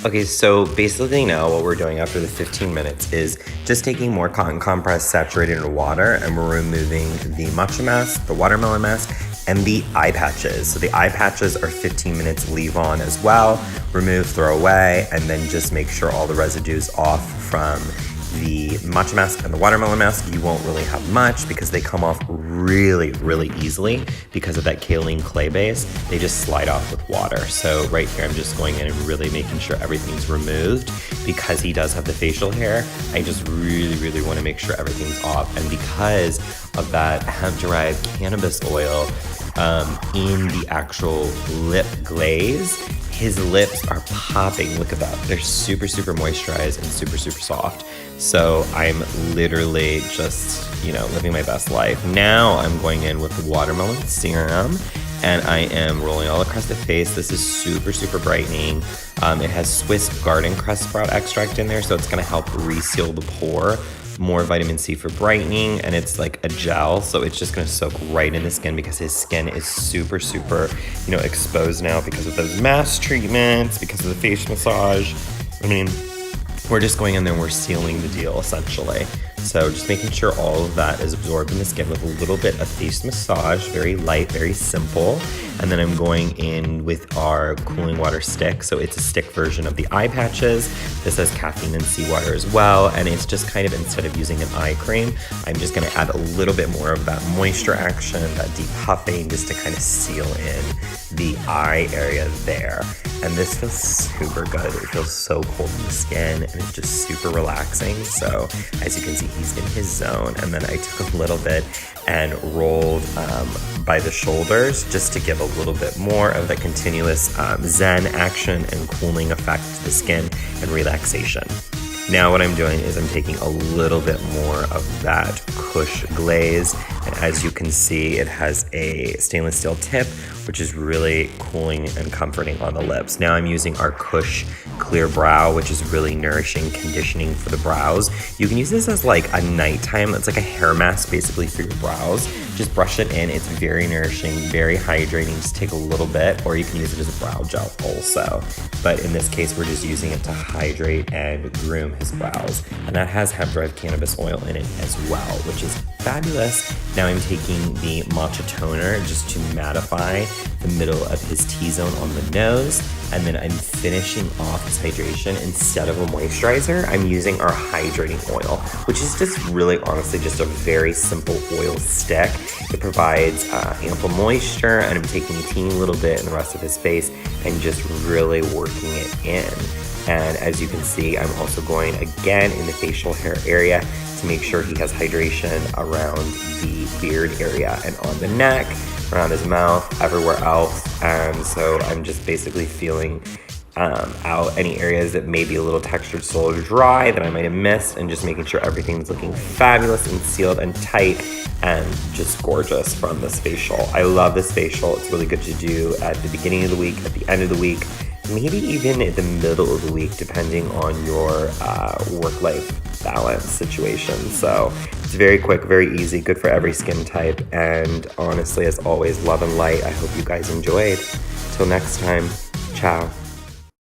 Okay, so basically now what we're doing after the 15 minutes is just taking more cotton compress saturated in water, and we're removing the matcha mask, the watermelon mask, and the eye patches. So the eye patches are 15 minutes leave on as well. Remove, throw away, and then just make sure all the residue's off from the matcha mask and the watermelon mask. You won't really have much because they come off really, really easily because of that kaolin clay base. They just slide off with water. So right here, I'm just going in and really making sure everything's removed. Because he does have the facial hair, I just really, really want to make sure everything's off. And because of that hemp-derived cannabis oil in the actual lip glaze, his lips are popping. Look at that. They're super, super moisturized and super, super soft. So I'm literally just, living my best life. Now I'm going in with the watermelon serum, and I am rolling all across the face. This is super, super brightening. It has Swiss garden cress sprout extract in there, so it's gonna help reseal the pore. More vitamin C for brightening, and it's like a gel, so it's just gonna soak right in the skin because his skin is super, super, exposed now because of those mask treatments, because of the face massage. I mean, we're just going in there and we're sealing the deal essentially. So just making sure all of that is absorbed in the skin with a little bit of face massage, very light, very simple. And then I'm going in with our cooling water stick. So it's a stick version of the eye patches. This has caffeine and seawater as well. And it's just kind of, instead of using an eye cream, I'm just gonna add a little bit more of that moisture action, that deep puffing, just to kind of seal in the eye area there. And this feels super good. It feels so cold in the skin, and it's just super relaxing. So as you can see, he's in his zone. And then I took a little bit and rolled by the shoulders just to give a little bit more of the continuous zen action and cooling effect to the skin and relaxation. Now what I'm doing is I'm taking a little bit more of that Kush glaze, and as you can see, it has a stainless steel tip, which is really cooling and comforting on the lips. Now I'm using our Kush Clear Brow, which is really nourishing, conditioning for the brows. You can use this as like a nighttime, it's like a hair mask basically for your brows. Just brush it in, it's very nourishing, very hydrating, just take a little bit, or you can use it as a brow gel also. But in this case, we're just using it to hydrate and groom his brows. And that has hemp-derived cannabis oil in it as well, which is fabulous. Now I'm taking the matcha toner just to mattify the middle of his T-zone on the nose, and then I'm finishing off his hydration. Instead of a moisturizer, I'm using our hydrating oil, which is just really honestly just a very simple oil stick. It provides ample moisture, and I'm taking a teeny little bit in the rest of his face and just really working it in. And as you can see, I'm also going again in the facial hair area to make sure he has hydration around the beard area and on the neck, around his mouth, everywhere else. So I'm just basically feeling out any areas that may be a little textured, so dry that I might have missed, and just making sure everything's looking fabulous and sealed and tight and just gorgeous from this facial. I love this facial. It's really good to do at the beginning of the week, at the end of the week, maybe even at the middle of the week, depending on your work-life balance situation. So it's very quick, very easy, good for every skin type. And honestly, as always, love and light. I hope you guys enjoyed. Till next time, ciao.